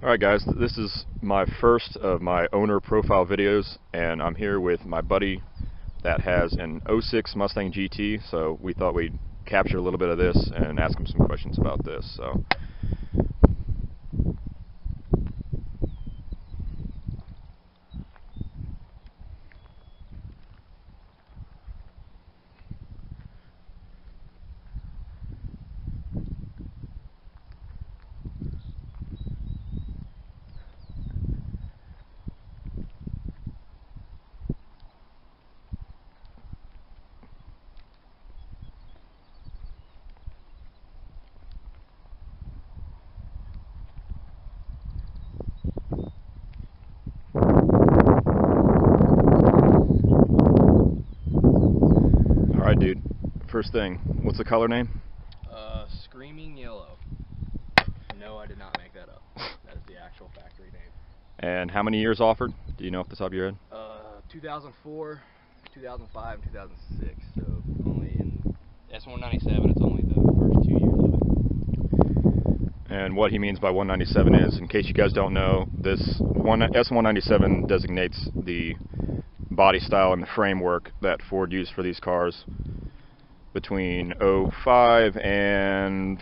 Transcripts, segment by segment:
Alright guys, this is my first of my owner profile videos, and I'm here with my buddy that has an '06 Mustang GT, so we thought we'd capture a little bit of this and ask him some questions about this. So alright dude, first thing, what's the color name? Screaming Yellow. No, I did not make that up. That is the actual factory name. And how many years offered? Do you know off the top of your head? 2004, 2005, and 2006. So only in S197, it's only the first 2 years of it. And what he means by 197 is, in case you guys don't know, this S197 designates the body style and the framework that Ford used for these cars between '05 and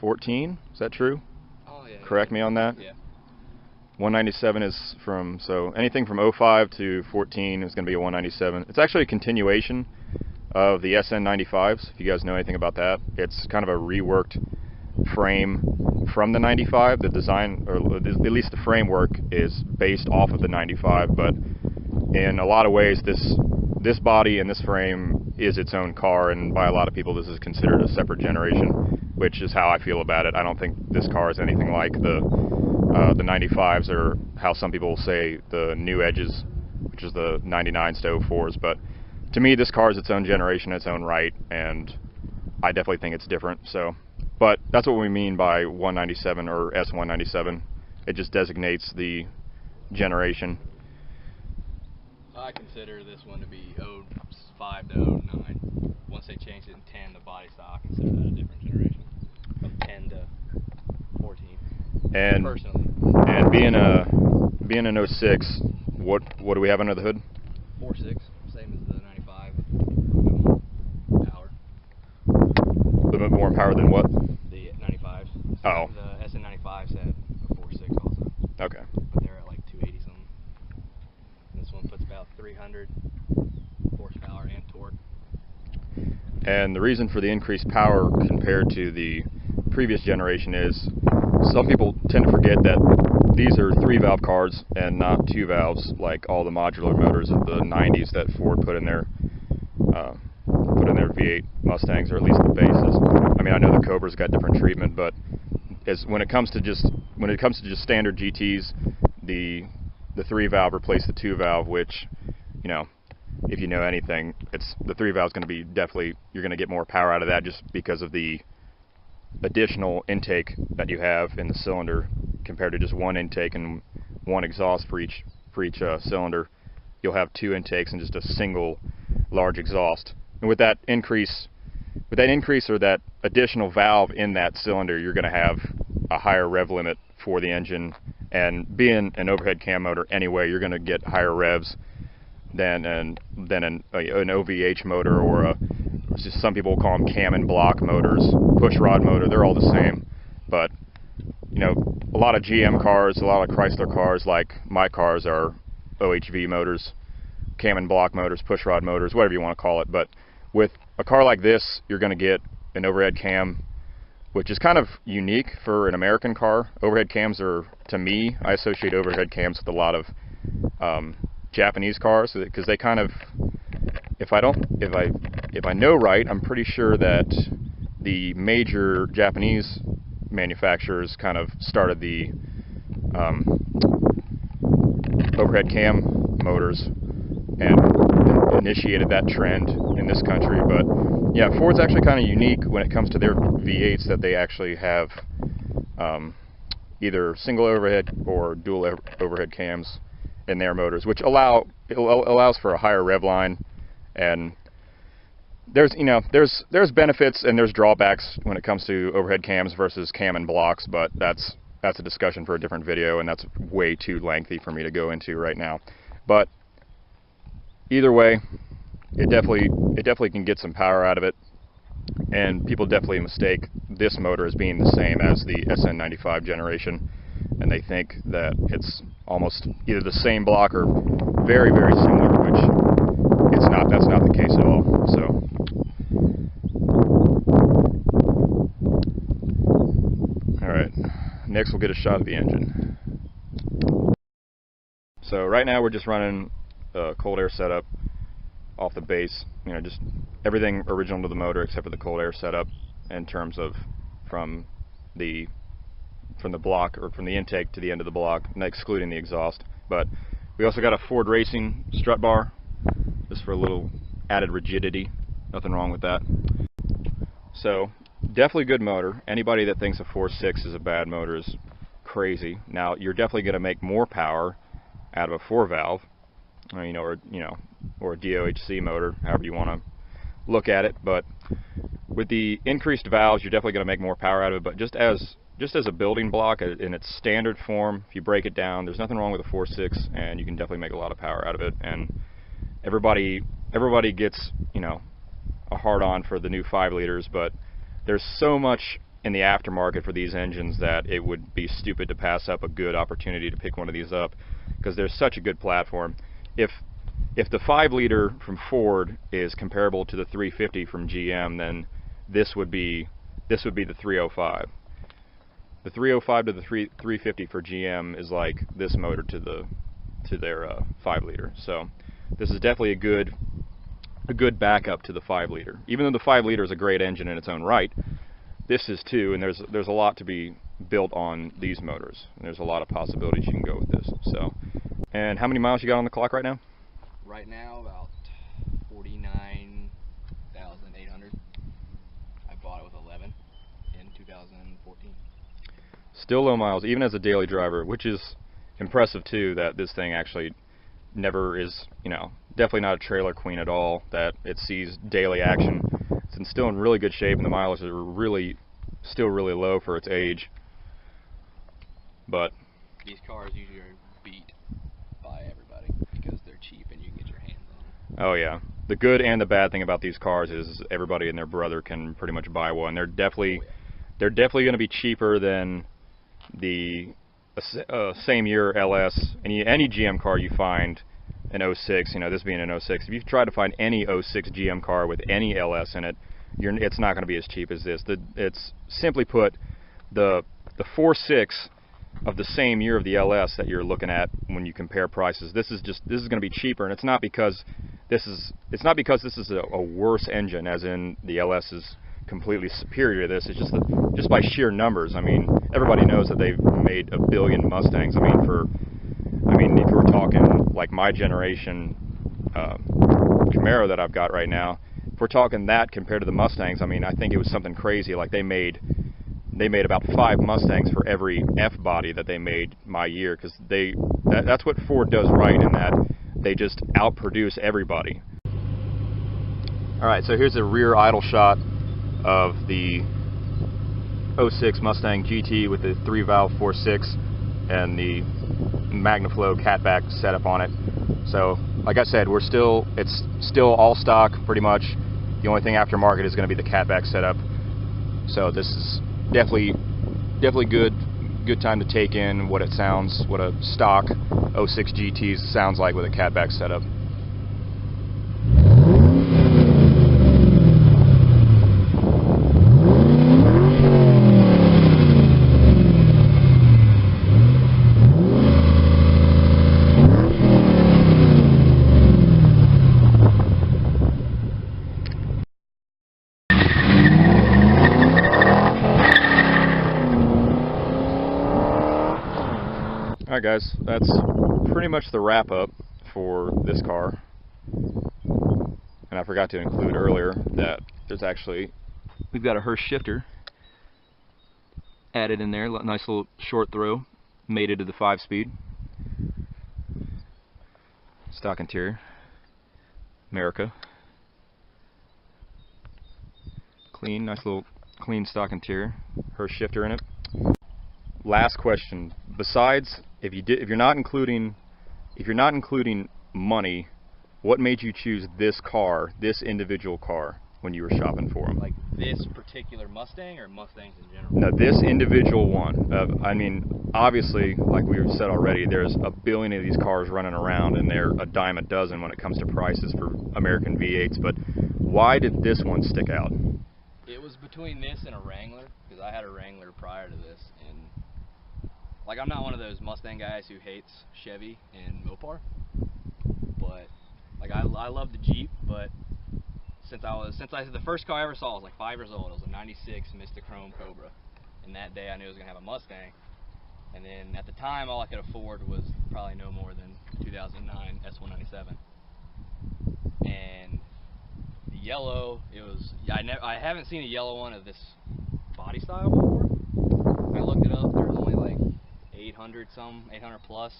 14. Is that true? Oh yeah. Correct me on that. Yeah. 197 is from, so anything from '05 to 14 is going to be a 197. It's actually a continuation of the SN95s, if you guys know anything about that. It's kind of a reworked frame from the 95. The design, or at least the framework, is based off of the 95, but in a lot of ways this body and this frame is its own car, and by a lot of people this is considered a separate generation, which is how I feel about it. I don't think this car is anything like the 95s, or how some people say the new Edges, which is the 99s to '04s, but to me this car is its own generation, its own right, and I definitely think it's different. So, but that's what we mean by 197 or S197. It just designates the generation. I consider this one to be '05 to '09. Once they changed it in 10, the body style, I consider that a different generation. From 10 to 14. And personally. And being an '06, what do we have under the hood? 4.6, same as the 95. More power. A little bit more power than what? The 95s. Oh. The SN95s had a 4.6 also. Okay. But they're at like 280 something. This one puts about 300 horsepower and torque. And the reason for the increased power compared to the previous generation is some people tend to forget that these are 3-valve cars and not 2 valves like all the modular motors of the 90s that Ford put in their V8 Mustangs, or at least the bases. I mean, I know the Cobra's got different treatment, but when it comes to just standard GTs, the 3-valve replaced the 2-valve, which, you know, if you know anything, it's the 3-valve is going to be definitely, you're going to get more power out of that just because of the additional intake that you have in the cylinder compared to just one intake and one exhaust for each cylinder. You'll have 2 intakes and just a single large exhaust. And with that increase or that additional valve in that cylinder, you're going to have a higher rev limit for the engine. And being an overhead cam motor anyway, you're going to get higher revs than an OVH motor, or some people call them cam and block motors, push rod motor. They're all the same. But you know, a lot of GM cars, a lot of Chrysler cars, like my cars, are OHV motors, cam and block motors, push rod motors, whatever you want to call it. But with a car like this, you're going to get an overhead cam, which is kind of unique for an American car. Overhead cams are, to me, I associate overhead cams with a lot of Japanese cars, because they kind of, if I know right, I'm pretty sure that the major Japanese manufacturers kind of started the overhead cam motors and initiated that trend in this country. But yeah, Ford's actually kind of unique when it comes to their V8s, that they actually have either single overhead or dual overhead cams in their motors, which allows for a higher rev line. And there's benefits and there's drawbacks when it comes to overhead cams versus cam and blocks, but that's that's a discussion for a different video, and that's way too lengthy for me to go into right now. But either way, it definitely can get some power out of it, and people definitely mistake this motor as being the same as the SN95 generation, and they think that it's almost either the same block or very, very similar, which it's not. That's not the case at all. So alright, next we'll get a shot of the engine. So right now we're just running a cold air setup off the base, you know, just everything original to the motor except for the cold air setup in terms of from the block, or from the intake to the end of the block, excluding the exhaust. But we also got a Ford Racing strut bar just for a little added rigidity. Nothing wrong with that. So definitely good motor. Anybody that thinks a 4.6 is a bad motor is crazy. Now you're definitely going to make more power out of a 4-valve, or a DOHC motor, however you want to look at it. But with the increased valves, you're definitely going to make more power out of it. But just as a building block in its standard form, if you break it down, there's nothing wrong with a 4.6, and you can definitely make a lot of power out of it. And everybody gets, you know, a hard-on for the new 5 liters, but there's so much in the aftermarket for these engines that it would be stupid to pass up a good opportunity to pick one of these up, because there's such a good platform. If the 5 liter from Ford is comparable to the 350 from GM, then this would be the 305. The 305 to the 350 for GM is like this motor to their 5 liter. So this is definitely a good backup to the 5 liter. Even though the 5 liter is a great engine in its own right, this is too, and there's a lot to be built on these motors, and there's a lot of possibilities you can go with this. So, and how many miles you got on the clock right now? Right now, about 49,800. I bought it with 11 in 2014. Still low miles, even as a daily driver, which is impressive too, that this thing actually never is, you know, definitely not a trailer queen at all, that it sees daily action. It's still in really good shape, and the mileage are still really low for its age. But these cars usually are beat by everybody because they're cheap and you can get your hands on them. Oh yeah, the good and the bad thing about these cars is everybody and their brother can pretty much buy one. They're definitely going to be cheaper than the same year LS. Any GM car you find an 06, you know, this being an 06, if you try to find any 06 GM car with any LS in it, it's not going to be as cheap as this. It's simply put, the 4.6 of the same year of the LS that you're looking at when you compare prices, this is going to be cheaper, and it's not because this is a worse engine, as in the LS is completely superior to this. It's just by sheer numbers. I mean, everybody knows that they've made a billion Mustangs. I mean, if we're talking like my generation Camaro that I've got right now, if we're talking that compared to the Mustangs, I mean, I think it was something crazy. Like they made about 5 Mustangs for every F body that they made my year, because that's what Ford does right, in that they just outproduce everybody. Alright, so here's a rear idle shot of the 06 Mustang GT with the 3-valve 4.6 and the MagnaFlow catback setup on it. So, like I said, it's still all stock pretty much. The only thing aftermarket is going to be the catback setup. So this is definitely good time to take in what a stock 06 GT sounds like with a catback setup. Alright guys, that's pretty much the wrap up for this car. And I forgot to include earlier that we've got a Hurst shifter added in there, nice little short throw, mated to the 5-speed. Stock interior, America. Clean, nice little clean stock interior, Hurst shifter in it. last question. Besides, if you're not including money, what made you choose this car, this individual car, when you were shopping for them? Like this particular Mustang or Mustangs in general? No, this individual one. I mean, obviously, like we said already, there's a billion of these cars running around, and they're a dime a dozen when it comes to prices for American V8s. But why did this one stick out? It was between this and a Wrangler, because I had a Wrangler prior to this, and like I'm not one of those Mustang guys who hates Chevy and Mopar, but like I love the Jeep, but since the first car I ever saw, I was like 5 years old. It was a '96 Mr. Chrome Cobra, and that day I knew I was gonna have a Mustang. And then at the time, all I could afford was probably no more than 2009 S197. And the yellow, it was I haven't seen a yellow one of this body style before. I looked it up. There's only like 800 plus,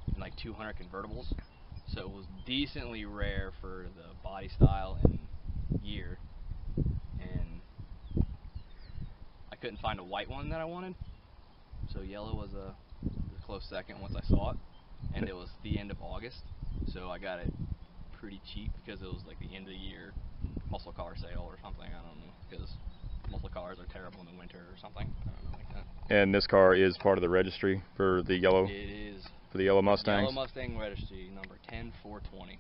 and like 200 convertibles. So it was decently rare for the body style and year, and I couldn't find a white one that I wanted, so yellow was a close second once I saw it, and it was the end of August, so I got it pretty cheap because it was like the end of the year muscle car sale or something. I don't know, because muscle cars are terrible in the winter or something. I don't know, like that. And this car is part of the registry for the yellow. It is. For the yellow Mustangs. Yellow Mustang registry number 10420.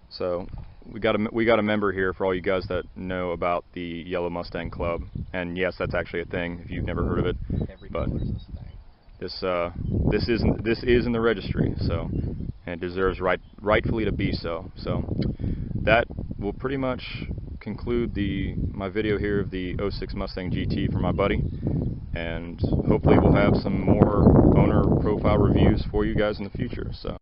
So we got a member here for all you guys that know about the Yellow Mustang Club, and yes, that's actually a thing if you've never heard of it. Every but color's this thing. This is in the registry, so, and it deserves rightfully to be so. So that will pretty much conclude my video here of the 06 Mustang GT for my buddy, and hopefully we'll have some more owner profile reviews for you guys in the future. So